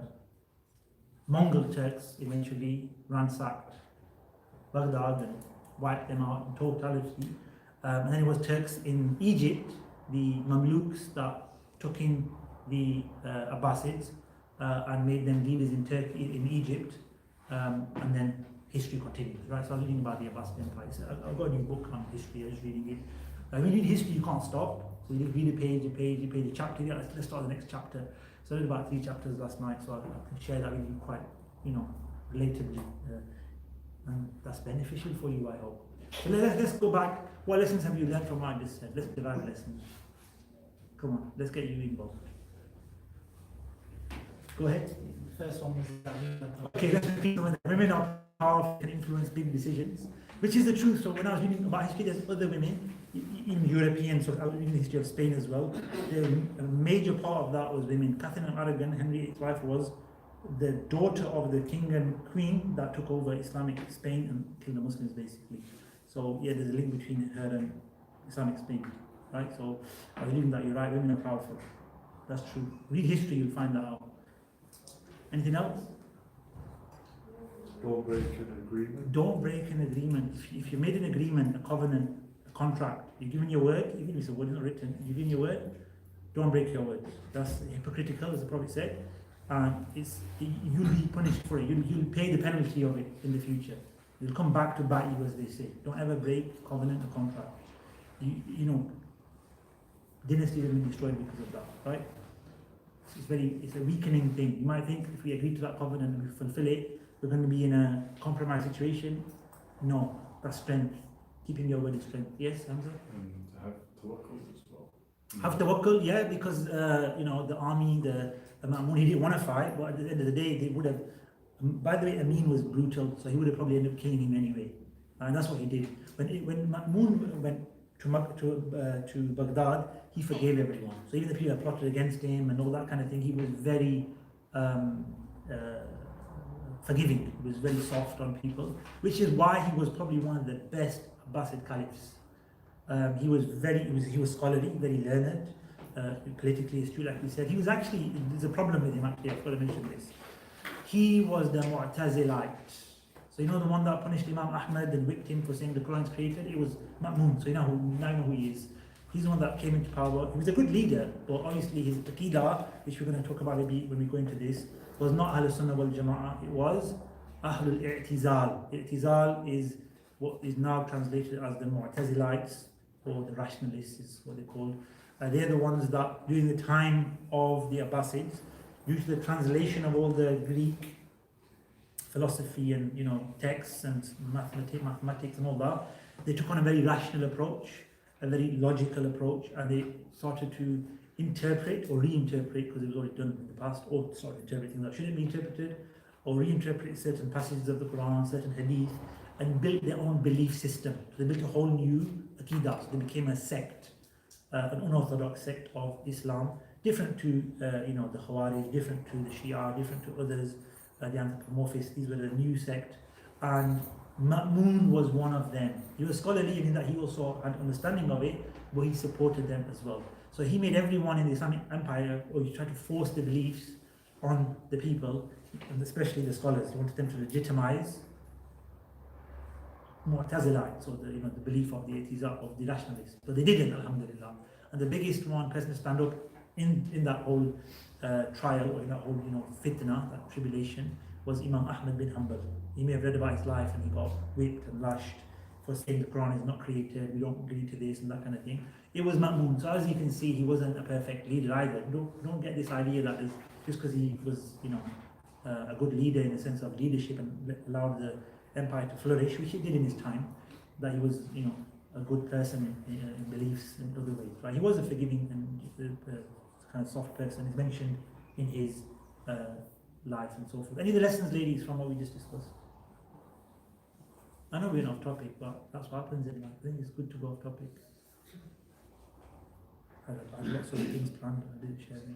Mongol Turks eventually ransacked Baghdad and wiped them out in totality. And then it was Turks in Egypt, the Mamluks, that took in the Abbasids and made them leaders in Turkey, in Egypt, and then history continues, right? So I was reading about the Abbasid Empire. So I've got a new book on history. I was reading it. When you read history, you can't stop. So you read a page, a chapter. Yeah, let's start the next chapter. So I read about 3 chapters last night, so I can share that with you quite, relatively, and that's beneficial for you, I hope. So let's go back. What lessons have you learned from what I just said? Let's divide lessons. Come on, let's get you involved. Go ahead. The first one was that Okay, let's repeat them. Women are powerful, can influence big decisions, which is the truth. So when I was reading about history, there's other women, in European, so I was reading the history of Spain as well. A major part of that was women. Catherine of Aragon, Henry VIII's wife, was the daughter of the king and queen that took over Islamic Spain and killed the Muslims, basically. So yeah, there's a link between her and Islamic Spain, right? So I was reading that. You're right, women are powerful. That's true. Read history, you'll find that out. Anything else? Don't break an agreement. Don't break an agreement. If you made an agreement, a covenant, a contract, you've given your word, even if it's a word not written, you've given your word, don't break your word. That's hypocritical, as the Prophet said. You'll be punished for it. You'll pay the penalty of it in the future. You'll come back to bite you, as they say. Don't ever break covenant or contract. Dynasties have been destroyed because of that, right? It's a weakening thing. You might think if we agree to that covenant and we fulfill it, we're going to be in a compromised situation. No, that's strength. Keeping your word is strength. Yes, Hamza? And to have tawakkul as well. Have tawakkul, yeah, because the army, the Ma'mun, he didn't want to fight, but at the end of the day, they would have. By the way, Amin was brutal, so he would have probably ended up killing him anyway, and that's what he did. When Ma'mun went to Baghdad, he forgave everyone. So even the people that plotted against him and all that kind of thing, he was very forgiving. He was very soft on people, which is why he was probably one of the best Abbasid caliphs. He was scholarly, very learned, politically astute, like we said. He was actually, there's a problem with him actually, I've got to mention this. He was the Mu'tazilite. So the one that punished Imam Ahmed and whipped him for saying the Quran is created? It was Ma'mun, so now you know who he is. He's the one that came into power. He was a good leader, but obviously his aqidah, which we're going to talk about maybe when we go into this, was not Ahlul Sunnah wal Jama'ah, it was Ahlul I'tizal. I'tizal is what is now translated as the Mu'tazilites, or the rationalists is what they're called. They're the ones that during the time of the Abbasids, due to the translation of all the Greek philosophy and texts and mathematics and all that, they took on a very rational approach, a very logical approach, and they started to interpret or reinterpret, because it was already done in the past, or started interpreting that shouldn't be interpreted, or reinterpret certain passages of the Quran, certain hadith, and built their own belief system. So they built a whole new aqidah. So they became a sect, an unorthodox sect of Islam, different to the Khawarij, different to the Shia, different to others, the anthropomorphists. These were the new sect, and Ma'mun was one of them. He was scholarly in that he also had understanding of it, but he supported them as well. So he made everyone in the Islamic Empire, or he tried to force the beliefs on the people, and especially the scholars. He wanted them to legitimize Mu'tazilites, or the belief of the I'tizal, of the rationalists. But they didn't, alhamdulillah. And the biggest one person to stand up in that whole trial, or in that whole fitna, that tribulation, was Imam Ahmed bin Hanbal. You may have read about his life, and he got whipped and lashed for saying the Quran is not created, we don't agree to this and that kind of thing. It was Ma'mun. So as you can see, he wasn't a perfect leader either. Don't get this idea that just because he was a good leader in the sense of leadership and allowed the empire to flourish, which he did in his time, that he was a good person in beliefs in other ways. Right? He was a forgiving and kind of soft person. It's mentioned in his life and so forth. Any of the lessons, ladies, from what we just discussed? I know we're off topic, but that's what happens in life. I think it's good to go off topic. I had lots of things planned, I didn't share them.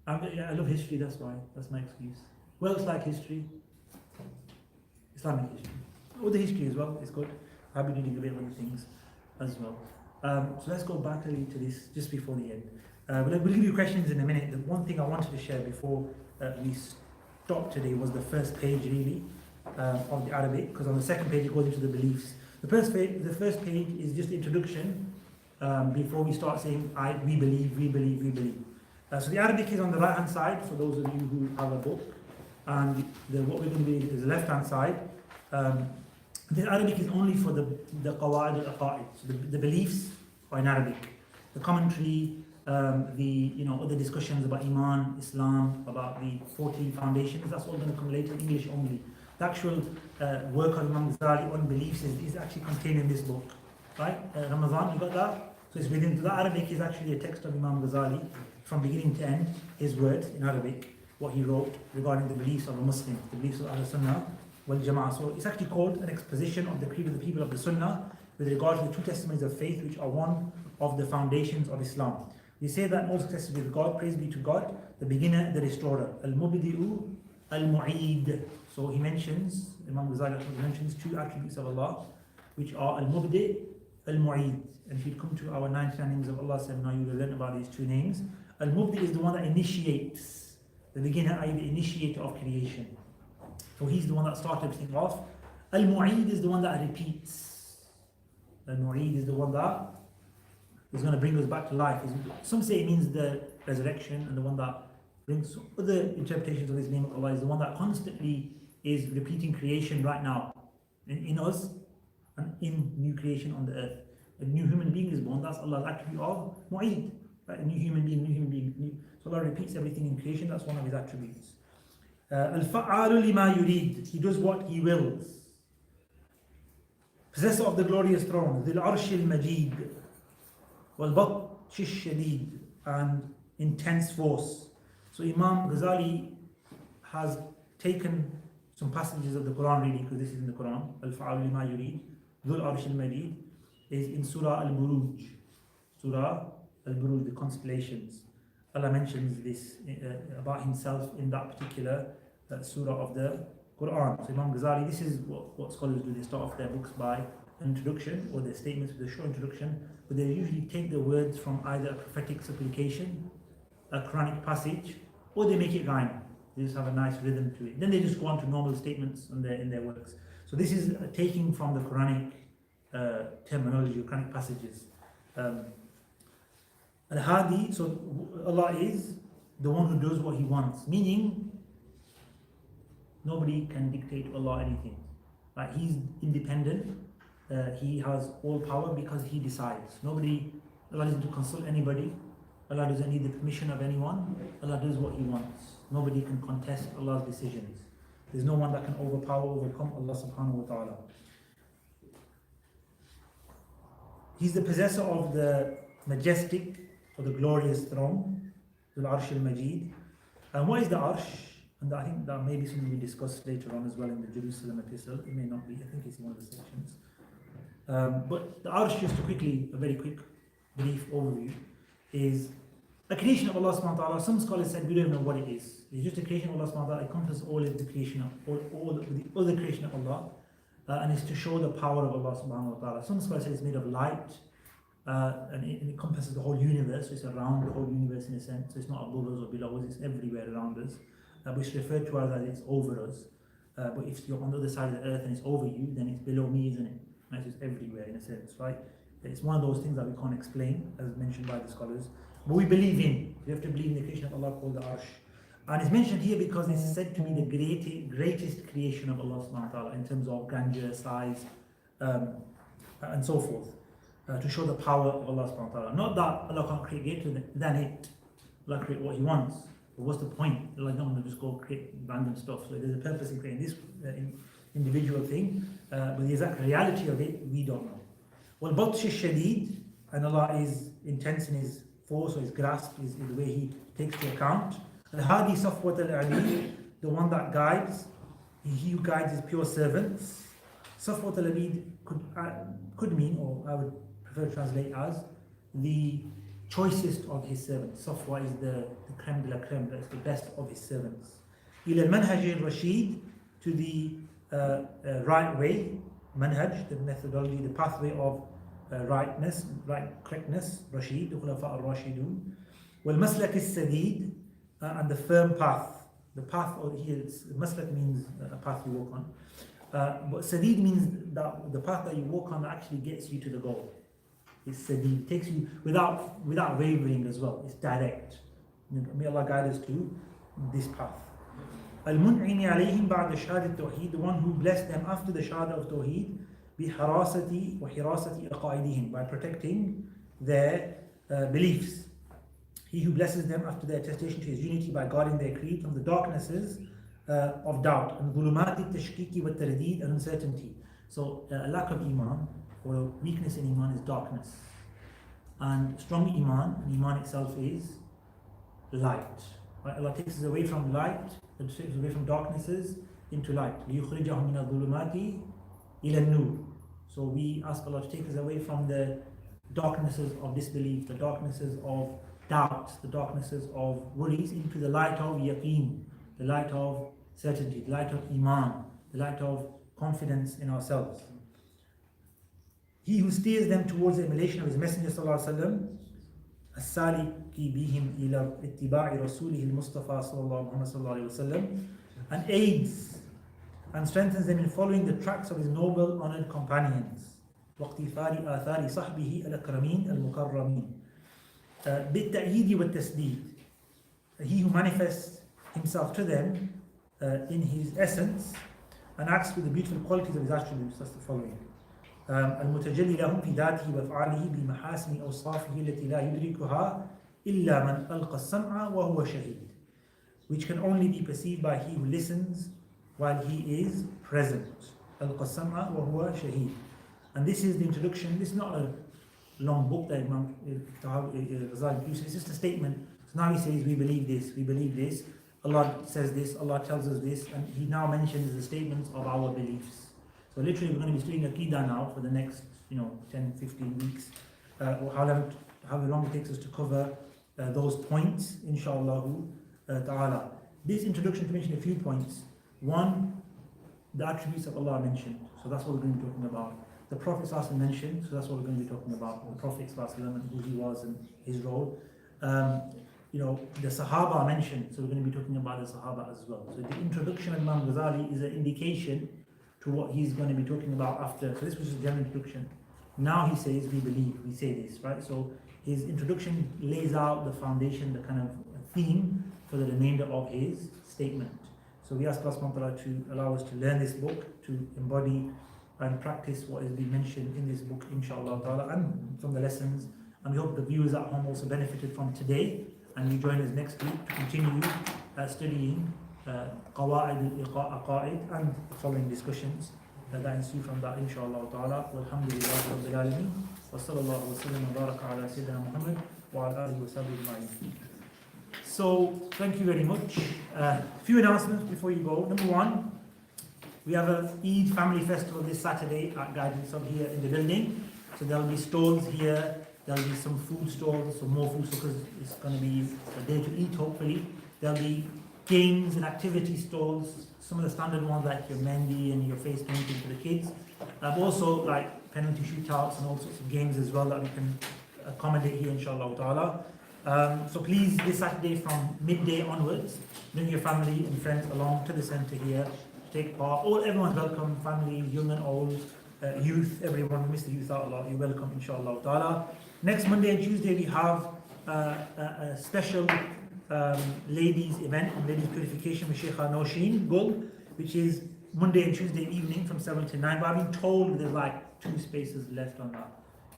I love history, that's why. That's my excuse. Well, it's like history. Islamic history. Other history as well, it's good. I'll be reading a bit of other things as well. So let's go back a little to this just before the end. We'll give you questions in a minute. The one thing I wanted to share before we stop today was the first page, really, of the Arabic, because on the second page it goes into the beliefs. The first page is just the introduction before we start saying we believe. So the Arabic is on the right hand side for those of you who have a book, and what we're going to be is the left hand side. The Arabic is only for the Qawa'id al-Aqa'id, so the beliefs are in Arabic. The commentary, other discussions about Iman, Islam, about the 40 foundations, that's all going to come later in English only. The actual work of Imam Al-Ghazali on beliefs is actually contained in this book. Right? Ramadan, you got that? So it's within the Arabic is actually a text of Imam Al-Ghazali from beginning to end, his words in Arabic, what he wrote regarding the beliefs of a Muslim, the beliefs of Al-Sunnah wal Jama'ah. So it's actually called an exposition of the creed of the people of the Sunnah with regard to the two testimonies of faith, which are one of the foundations of Islam. We say that most successful with God, praise be to God, the beginner, the restorer. Al-Mubdi'u, Al-Mu'id. So he mentions, Imam Ghazali mentions two attributes of Allah, which are Al-Mubdi', Al-Mu'id. And if you come to our 99 names of Allah seminar, you will learn about these two names. Al-Mubdi' is the one that initiates, the beginner, i.e. the initiator of creation. So he's the one that started everything off. Al-Mu'id is the one that repeats. Al-Mu'id is the one that is going to bring us back to life. Some say it means the resurrection, and the one that brings other interpretations of this name of Allah is the one that constantly is repeating creation right now in us and in new creation on the earth. A new human being is born, that's Allah's attribute of Mu'id. Right? A new human being. So Allah repeats everything in creation, that's one of his attributes. Al-Fa'alu lima yurid, he does what he wills. Possessor of the glorious throne, Dhil Arshil Majid, Wal Batsh Shadid, and intense force. So Imam Ghazali has taken some passages of the Quran, really, because this is in the Quran. Al-Fa'alu lima yurid, Dhul Arshil Majid is in Surah Al-Buruj. Surah Al-Buruj, the constellations. Allah mentions this about himself in that particular surah of the Quran. So Imam Ghazali, this is what scholars do. They start off their books by an introduction, or their statements with a short introduction, but they usually take the words from either a prophetic supplication, a Quranic passage, or they make it rhyme. They just have a nice rhythm to it. Then they just go on to normal statements in their works. So this is taking from the Quranic terminology, Quranic passages. Al-Hadi, so Allah is the one who does what he wants, meaning nobody can dictate to Allah anything. Right? He's independent, he has all power because he decides. Allah doesn't consult anybody, Allah doesn't need the permission of anyone, Allah does what he wants. Nobody can contest Allah's decisions. There's no one that can overcome Allah subhanahu wa ta'ala. He's the possessor of the majestic or the glorious throne, the Arsh al-Majid. And what is the Arsh? And I think that may be something we discuss later on as well in the Jerusalem epistle. It may not be, I think it's in one of the sections. But the Arsh, just a very quick, brief overview, is a creation of Allah subhanahu wa ta'ala. Some scholars said we don't know what it is. It's just a creation of Allah subhanahu wa ta'ala. It encompasses all of the creation of all the other creation of Allah. And it's to show the power of Allah subhanahu wa ta'ala. Some scholars say it's made of light, and it encompasses the whole universe, so it's around the whole universe in a sense, so it's not above us or below us, it's everywhere around us, but it's referred to as it's over us. But if you're on the other side of the earth and it's over you, then it's below me, isn't it? And it's just everywhere in a sense, right? It's one of those things that we can't explain, as mentioned by the scholars. But we believe in. We have to believe in the creation of Allah called the Arsh. And it's mentioned here because it's said to be the greatest creation of Allah subhanahu wa ta'ala in terms of grandeur, size, and so forth. To show the power of Allah subhanahu wa ta'ala. Not that Allah can't create greater than it. Allah create what He wants. But what's the point? Allah don't want to just go create random stuff. So there's a purpose in creating this individual thing. But the exact reality of it, we don't know. وَالْبَطْشِ الشَّدِيدِ, and Allah is intense in His force or His grasp, is the way He takes to account. Al-Hadi Safwat al-Abid, the one that guides, He who guides His pure servants. Safwat al-Abid could mean, or I would prefer to translate as, the choicest of His servants. Safwa is the creme de la creme, that's the best of His servants. Ila al-Manhaj al-Rashid, to the right way, manhaj, the methodology, the pathway of rightness, right correctness, Rashid, the Khulafa al-Rashidun. Wal-Maslak al-Sadid, and the firm path. The path, or here, Maslak means a path you walk on. But Sadid means that the path that you walk on that actually gets you to the goal. It's Sadid, it takes you without wavering as well. It's direct. May Allah guide us to this path. Al-Mun'ini alayhim ba'da shahadat tawheed, the one who blessed them after the shahada of tawheed, biharasati wa hirasati al-Qa'idihim, by protecting their beliefs. He who blesses them after their attestation to His unity by guarding their creed from the darknesses of doubt, and dhulumati tashkiki wa tardid, and uncertainty. So a lack of iman or a weakness in iman is darkness, and strong iman, and iman itself is light. Right? Allah takes us away from light, and takes us away from darknesses into light. لِيُخْرِجَهُمْ مِنَ الظُّلُمَاتِ إِلَى النُّورِ. So we ask Allah to take us away from the darknesses of disbelief, the darknesses of doubts, the darknesses of worries, into the light of yaqeen, the light of certainty, the light of iman, the light of confidence in ourselves. He who steers them towards the emulation of His Messenger sallallahu alaihi wasallam, as-saliki bihim ila ittiba'i rasulihi al-Mustafa sallallahu alaihi wasallam, and aids and strengthens them in following the tracks of His noble, honored companions. waqtifari athari sahbihi al-akramin al-mukarramin. بالتأييد والتسديد, he who manifests himself to them in his essence and acts with the beautiful qualities of his attributes. That's the following. المتجلي لهم في ذاته وأفعاله بمحاسن أوصافه التي لا يدركها إلا من ألقى السمع وهو شهيد, which can only be perceived by he who listens while he is present. ألقى السمع وهو شهيد. And this is the introduction. This is not a long book that Imam Al-Ghazali uses. It's just a statement. So now he says, we believe this, Allah says this, Allah tells us this, and he now mentions the statements of our beliefs. So literally we're going to be studying Aqidah now for the next 10, 15 weeks, or however long it takes us to cover those points, inshallah ta'ala. This introduction to mention a few points. One, the attributes of Allah mentioned, so that's what we're going to be talking about. The Prophet ﷺ mentioned, so that's what we're going to be talking about. The Prophet ﷺ and who he was and his role. The Sahaba mentioned, so we're going to be talking about the Sahaba as well. So the introduction of Imam Ghazali is an indication to what he's going to be talking about after. So this was a general introduction. Now he says, we believe, we say this, right? So his introduction lays out the foundation, the kind of theme for the remainder of his statement. So we ask Allah subhanahu wa ta'ala to allow us to learn this book, to embody and practice what is being mentioned in this book, inshallah ta'ala, and from the lessons. And we hope the viewers at home also benefited from today, and you join us next week to continue studying Qawa'id al-Aqa'id and the following discussions that ensue from that, inshallah ta'ala. Walhamdulillahi rabbil alameen. Wa sallallahu wa sallam wa baraka ala sayyidina Muhammad wa ala alihi wa sahbihi ajma'in. So, thank you very much. Few announcements before you go. Number one, we have a Eid family festival this Saturday at Guidance Hub here in the building. So there will be stalls here, there will be some food stalls, some more food stalls, because it's going to be a day to eat hopefully. There will be games and activity stalls, some of the standard ones like your mehndi and your face painting for the kids. Also like penalty shootouts and all sorts of games as well that we can accommodate here, inshallah ta'ala. So please, this Saturday from midday onwards, bring your family and friends along to the centre here to take part. Everyone's welcome, families, young and old, youth, everyone. We miss the youth out a lot. You're welcome, inshallah ta'ala. Next Monday and Tuesday we have a special ladies event on ladies purification with Shaykh Gul, which is Monday and Tuesday evening from 7 to 9. But I've been told there's like 2 spaces left on that.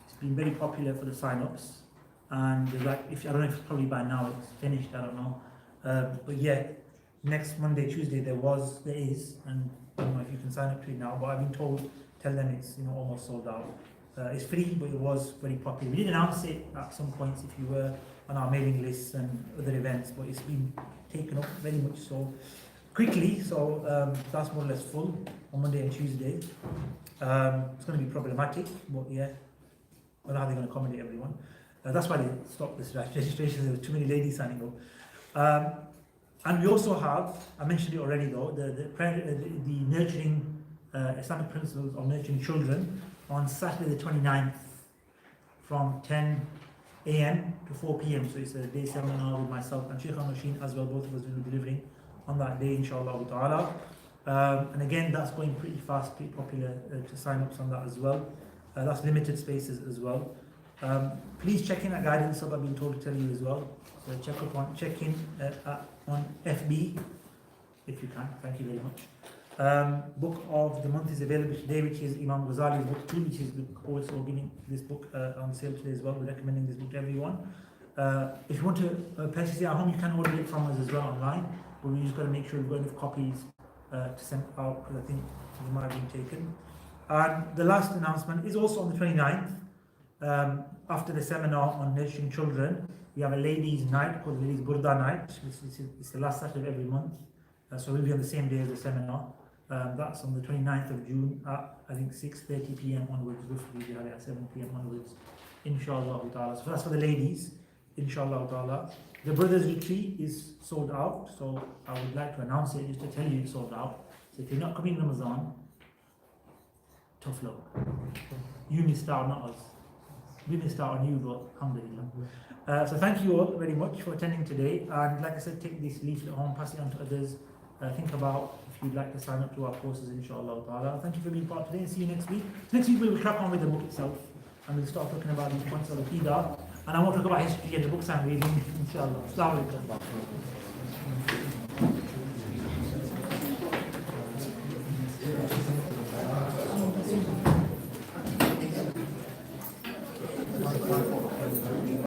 It's been very popular for the sign-ups. And there's like, I don't know if it's probably by now it's finished, I don't know. But yeah, next Monday, Tuesday there is, and I don't know if you can sign up to it now, but I've been told, tell them it's almost sold out. It's free, but it was very popular. We did announce it at some points if you were on our mailing lists and other events, but it's been taken up very much so quickly, so that's more or less full on Monday and Tuesday. It's going to be problematic, but yeah, I don't know how they're going to accommodate everyone. That's why they stopped this registration. There were too many ladies signing up. And we also have, I mentioned it already though, the nurturing Islamic principles of nurturing children on Saturday the 29th from 10 a.m. to 4 p.m. So it's a day seminar with myself and Shaykh Al-Masheen as well. Both of us will be delivering on that day, inshallah ta'ala. And again, that's going pretty fast, pretty popular to sign ups on that as well. That's limited spaces as well. Please check in at guidance, so I've been told to tell you as well. So check in on FB if you can. Thank you very much. Book of the month is available today, which is Imam Al-Ghazali's book 2, which is also giving this book on sale today as well. We're recommending this book to everyone. If you want to purchase it at home, you can order it from us as well online. But we just got to make sure we've got enough copies to send out, because I think they might have been taken. And the last announcement is also on the 29th. After the seminar on nurturing children, we have a ladies' night called Ladies Burda Night. It's the last Saturday of every month, so we'll be on the same day as the seminar. That's on the 29th of June at I think 6:30 p.m. onwards. Roughly we have it at 7 p.m. onwards, inshallah ta'ala. So that's for the ladies, inshallah ta'ala. The brothers' retreat is sold out, so I would like to announce it just to tell you it's sold out. So if you're not coming in Ramadan, tough luck. You missed out, not us. We missed out on you, but alhamdulillah. So thank you all very much for attending today. And like I said, take this leaflet home, pass it on to others. Think about if you'd like to sign up to our courses, inshallah ta'ala. Thank you for being part today, and see you next week. Next week we will crack on with the book itself, and we'll start talking about these points of the Aqeedah. And I won't talk about history and the books I'm reading, inshallah. Assalamu alaikum.